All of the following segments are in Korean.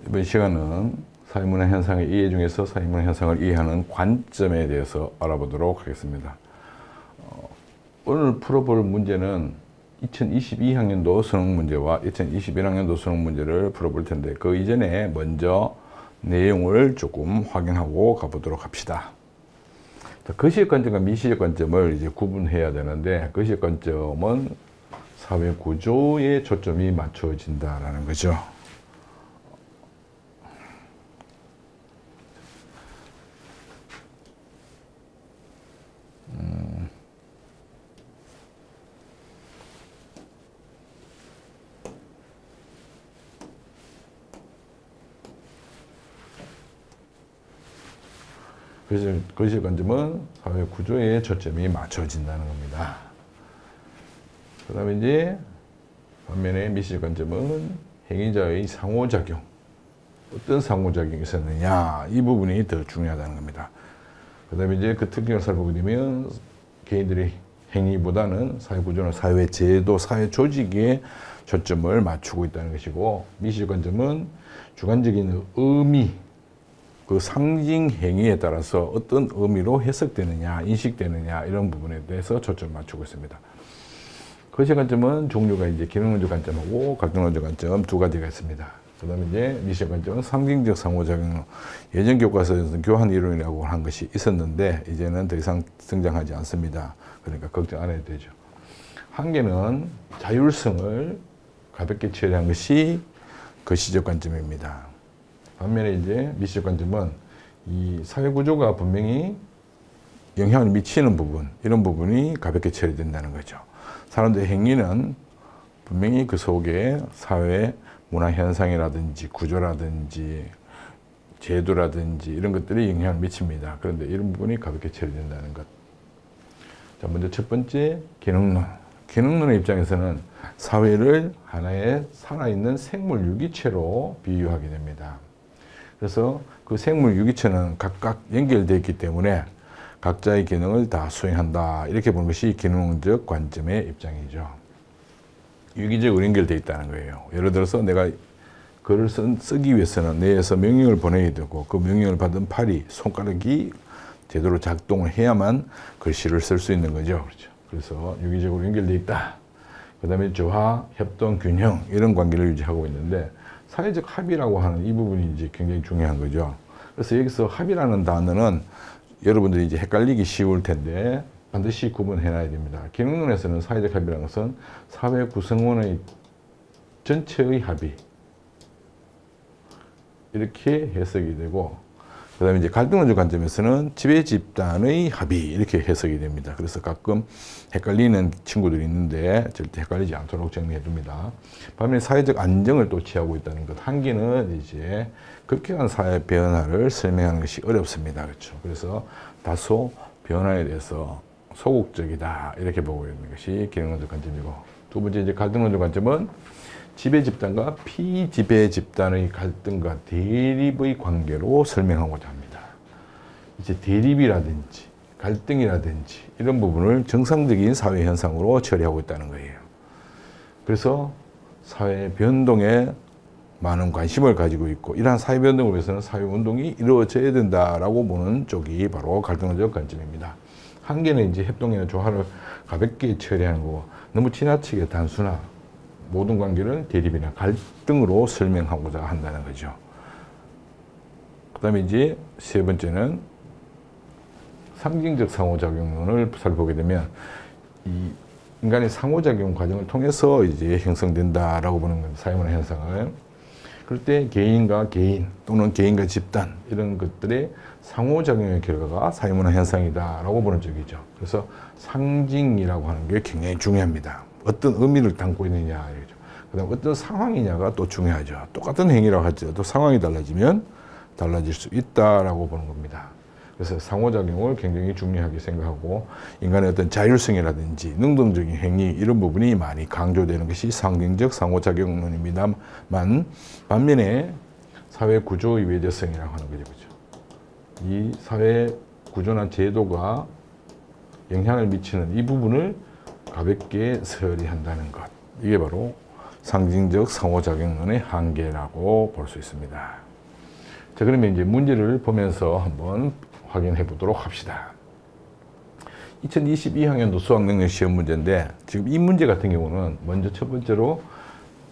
이번 시간은 사회문화 현상의 이해 중에서 사회문화 현상을 이해하는 관점에 대해서 알아보도록 하겠습니다. 오늘 풀어볼 문제는 2022학년도 수능 문제와 2021학년도 수능 문제를 풀어볼 텐데 그 이전에 먼저 내용을 조금 확인하고 가보도록 합시다. 거시적 관점과 미시적 관점을 이제 구분해야 되는데, 거시적 관점은 사회 구조에 초점이 맞춰진다라는 거죠. 거시적 관점은 사회 구조에 초점이 맞춰진다는 겁니다. 그 다음에 이제 반면에 미시적 관점은 행위자의 상호작용, 어떤 상호작용이 있었느냐, 이 부분이 더 중요하다는 겁니다. 그 다음에 이제 그 특징을 살펴보게 되면 개인들의 행위보다는 사회 구조나 사회 제도, 사회 조직에 초점을 맞추고 있다는 것이고, 미시적 관점은 주관적인 의미, 그 상징 행위에 따라서 어떤 의미로 해석되느냐, 인식되느냐, 이런 부분에 대해서 초점을 맞추고 있습니다. 거시적 관점은 종류가 이제 기능론적 관점하고 갈등론적 관점 두 가지가 있습니다. 그 다음에 이제 미시적 관점은 상징적 상호작용, 예전 교과서에서는 교환 이론이라고 한 것이 있었는데 이제는 더 이상 등장하지 않습니다. 그러니까 걱정 안 해도 되죠. 한 개는 자율성을 가볍게 처리한 것이 거시적 관점입니다. 반면에 이제 미시적 관점은 이 사회 구조가 분명히 영향을 미치는 부분, 이런 부분이 가볍게 처리된다는 거죠. 사람들의 행위는 분명히 그 속에 사회 문화 현상이라든지 구조라든지 제도라든지 이런 것들이 영향을 미칩니다. 그런데 이런 부분이 가볍게 처리된다는 것. 자, 먼저 첫 번째, 기능론. 기능론의 입장에서는 사회를 하나의 살아있는 생물 유기체로 비유하게 됩니다. 그래서 그 생물 유기체는 각각 연결되어 있기 때문에 각자의 기능을 다 수행한다, 이렇게 보는 것이 기능론적 관점의 입장이죠. 유기적으로 연결되어 있다는 거예요. 예를 들어서 내가 글을 쓰기 위해서는 뇌에서 명령을 보내야 되고 그 명령을 받은 팔이, 손가락이 제대로 작동을 해야만 글씨를 쓸 수 있는 거죠. 그렇죠. 그래서 유기적으로 연결되어 있다. 그 다음에 조화, 협동, 균형, 이런 관계를 유지하고 있는데, 사회적 합의라고 하는 이 부분이 이제 굉장히 중요한 거죠. 그래서 여기서 합의라는 단어는 여러분들이 이제 헷갈리기 쉬울 텐데 반드시 구분해놔야 됩니다. 기능론에서는 사회적 합의라는 것은 사회 구성원의 전체의 합의, 이렇게 해석이 되고, 그 다음에 이제 갈등론적 관점에서는 지배 집단의 합의, 이렇게 해석이 됩니다. 그래서 가끔 헷갈리는 친구들이 있는데 절대 헷갈리지 않도록 정리해 둡니다. 반면에 사회적 안정을 또 취하고 있다는 것. 한 개는 이제 급격한 사회 변화를 설명하는 것이 어렵습니다. 그렇죠. 그래서 다소 변화에 대해서 소극적이다, 이렇게 보고 있는 것이 기능론적 관점이고, 두 번째 이제 갈등론적 관점은 지배 집단과 피지배 집단의 갈등과 대립의 관계로 설명하고자 합니다. 이제 대립이라든지 갈등이라든지 이런 부분을 정상적인 사회 현상으로 처리하고 있다는 거예요. 그래서 사회 변동에 많은 관심을 가지고 있고, 이러한 사회 변동을 위해서는 사회 운동이 이루어져야 된다라고 보는 쪽이 바로 갈등론적 관점입니다. 한 개는 이제 협동이나 조화를 가볍게 처리하는 거고, 너무 지나치게 단순한 모든 관계를 대립이나 갈등으로 설명하고자 한다는 거죠. 그 다음에 이제 세 번째는 상징적 상호작용론을 살펴보게 되면 이 인간의 상호작용 과정을 통해서 이제 형성된다라고 보는 겁니다. 사회문화 현상을. 그럴 때 개인과 개인 또는 개인과 집단, 이런 것들의 상호작용의 결과가 사회문화 현상이다라고 보는 쪽이죠. 그래서 상징이라고 하는 게 굉장히 중요합니다. 어떤 의미를 담고 있느냐, 그 다음 어떤 상황이냐가 또 중요하죠. 똑같은 행위라고 하죠. 또 상황이 달라지면 달라질 수 있다라고 보는 겁니다. 그래서 상호작용을 굉장히 중요하게 생각하고, 인간의 어떤 자율성이라든지 능동적인 행위, 이런 부분이 많이 강조되는 것이 상징적 상호작용론입니다만, 반면에 사회 구조의 외재성이라고 하는 거죠. 그렇죠? 이 사회 구조나 제도가 영향을 미치는 이 부분을 가볍게 처리한다는 것, 이게 바로 상징적 상호작용론의 한계라고 볼 수 있습니다. 자, 그러면 이제 문제를 보면서 한번 확인해 보도록 합시다. 2022학년도 수학능력 시험 문제인데, 지금 이 문제 같은 경우는 먼저 첫 번째로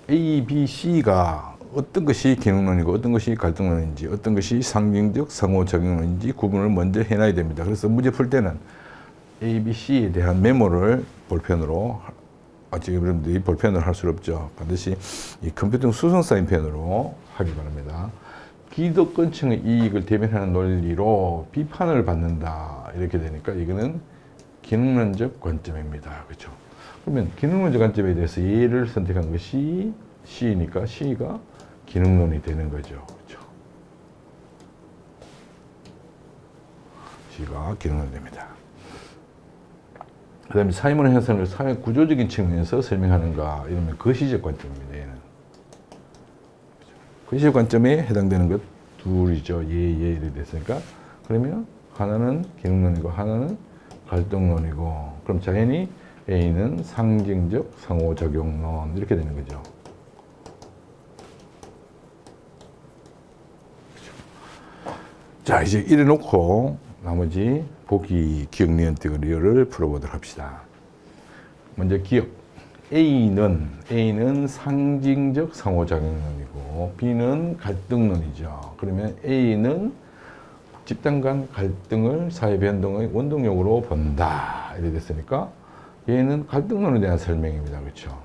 A, B, C가 어떤 것이 기능론이고 어떤 것이 갈등론인지, 어떤 것이 상징적 상호작용론인지 구분을 먼저 해놔야 됩니다. 그래서 문제 풀 때는 A, B, C에 대한 메모를 볼펜으로, 지금 여러분들이 볼펜으로 할 수 없죠. 반드시 이 컴퓨터 수성 사인펜으로 하기 바랍니다. 기득권층의 이익을 대변하는 논리로 비판을 받는다. 이렇게 되니까 이거는 기능론적 관점입니다. 그렇죠? 그러면 기능론적 관점에 대해서 예를 선택한 것이 C니까 C가 기능론이 되는 거죠. 그렇죠? C가 기능론이 됩니다. 그 다음에 사회문화 현상을 사회 구조적인 측면에서 설명하는가, 이러면 거시적 관점입니다. 얘는. 거시적 관점에 해당되는 것 둘이죠. 이렇게 됐으니까. 그러면 하나는 기능론이고 하나는 갈등론이고, 그럼 당연히 A는 상징적 상호작용론, 이렇게 되는 거죠. 자, 이제 이래 놓고 나머지 보기 기억 니은택 리얼을 풀어보도록 합시다. 먼저 기억. A는 상징적 상호작용론이고 B는 갈등론이죠. 그러면 A는 집단 간 갈등을 사회 변동의 원동력으로 본다. 이렇게 됐으니까 얘는 갈등론에 대한 설명입니다. 그렇죠?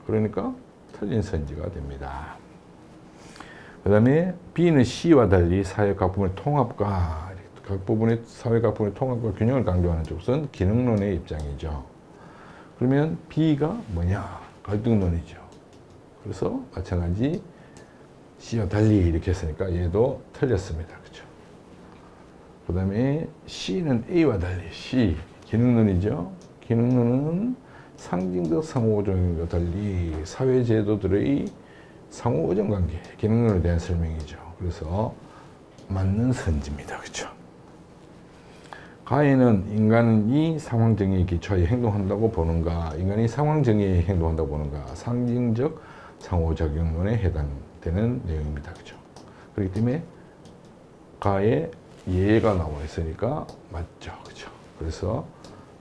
그러니까 틀린 선지가 됩니다. 그 다음에 B는 C와 달리 사회 각 부분의 통합과 각 부분의 사회 각 부분의 통합과 균형을 강조하는 쪽은 기능론의 입장이죠. 그러면 B가 뭐냐? 갈등론이죠. 그래서 마찬가지 C와 달리 이렇게 했으니까 얘도 틀렸습니다. 그렇죠? 그 다음에 C는 A와 달리 C 기능론이죠. 기능론은 상징적 상호작용과 달리 사회 제도들의 상호 의존 관계, 기능론에 대한 설명이죠. 그래서 맞는 선지입니다. 그렇죠? 가에는 인간이 상황 정의에 기초하여 행동한다고 보는가, 인간이 상황 정의에 행동한다고 보는가, 상징적 상호작용론에 해당되는 내용입니다. 그렇죠? 그렇기 때문에 가에 예가 나와 있으니까 맞죠. 그렇죠? 그래서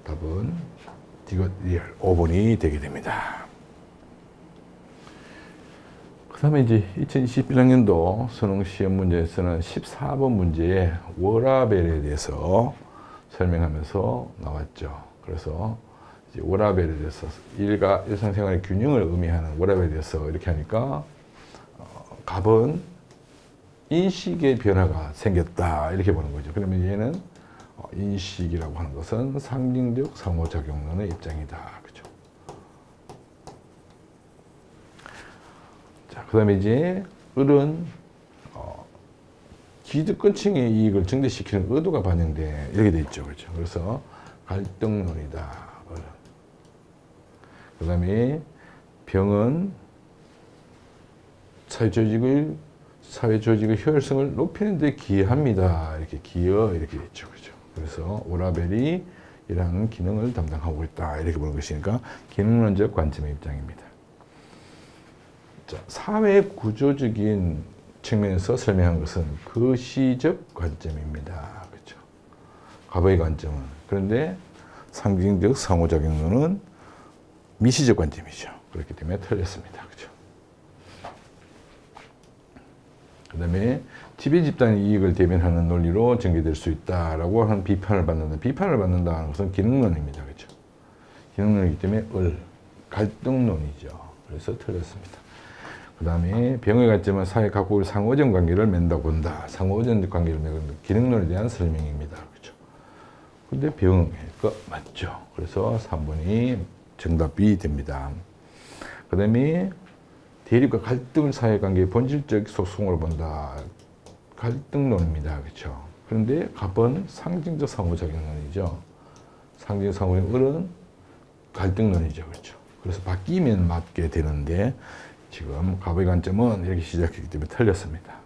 답은 디귿 리얼 5번이 되게 됩니다. 그 다음에 이제 2021학년도 수능 시험 문제에서는 14번 문제에 워라벨에 대해서 설명하면서 나왔죠. 그래서 이제 워라벨에 대해서 일과 일상생활의 균형을 의미하는 워라벨에 대해서 이렇게 하니까 갑은 인식의 변화가 생겼다. 이렇게 보는 거죠. 그러면 얘는 인식이라고 하는 것은 상징적 상호작용론의 입장이다. 그죠? 자, 그 다음에 이제 을은 기득권층의 이익을 증대시키는 의도가 반영돼 이렇게 돼 있죠. 그렇죠? 그래서 갈등론이다. 그 다음에 병은 사회 조직의 효율성을 높이는 데 기여합니다. 이렇게 이렇게 있죠. 그렇죠? 그래서 워라벨이 이러한 기능을 담당하고 있다. 이렇게 보는 것이니까 기능론적 관점의 입장입니다. 자, 사회 구조적인 측면에서 설명한 것은 거시적 관점입니다. 그렇죠? 갑의 관점은. 그런데 상징적 상호작용론은 미시적 관점이죠. 그렇기 때문에 틀렸습니다. 그렇죠? 그 다음에 지배 집단의 이익을 대변하는 논리로 전개될 수 있다라고 하는 비판을 받는다. 비판을 받는다는 것은 기능론입니다. 그렇죠? 기능론이기 때문에 갈등론이죠. 그래서 틀렸습니다. 그 다음에 병의 관점은 사회 각국의 상호의존 관계를 맺는다고 본다. 상호의존 관계를 맺는 기능론에 대한 설명입니다. 그렇죠? 근데 병의 거 맞죠. 그래서 3번이 정답이 됩니다. 그 다음에 대립과 갈등을 사회관계의 본질적 속성으로 본다. 갈등론입니다. 그렇죠? 그런데 갑은 상징적 상호작용론이죠. 상징적 상호작용은 갈등론이죠. 그렇죠? 그래서 바뀌면 맞게 되는데 지금 갑의 관점은 이렇게 시작했기 때문에 틀렸습니다.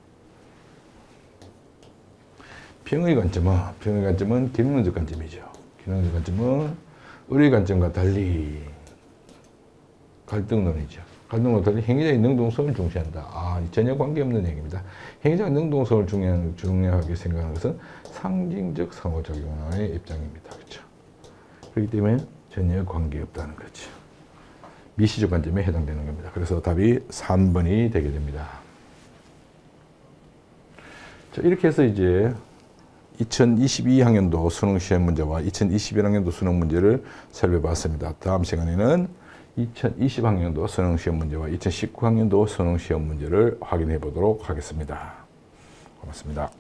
병의 관점은 기능론적 관점이죠. 기능론적 관점은 을의 관점과 달리 갈등론이죠. 가능성과 달리 행위자의 능동성을 중시한다. 전혀 관계없는 얘기입니다. 행위자가 능동성을 중요하게 생각하는 것은 상징적 상호작용의 입장입니다. 그렇죠? 그렇기 때문에 전혀 관계없다는 거죠. 미시적 관점에 해당되는 겁니다. 그래서 답이 3번이 되게 됩니다. 자, 이렇게 해서 이제 2022학년도 수능 시험 문제와 2021학년도 수능 문제를 살펴봤습니다. 다음 시간에는 2020학년도 수능 시험 문제와 2019학년도 수능 시험 문제를 확인해 보도록 하겠습니다. 고맙습니다.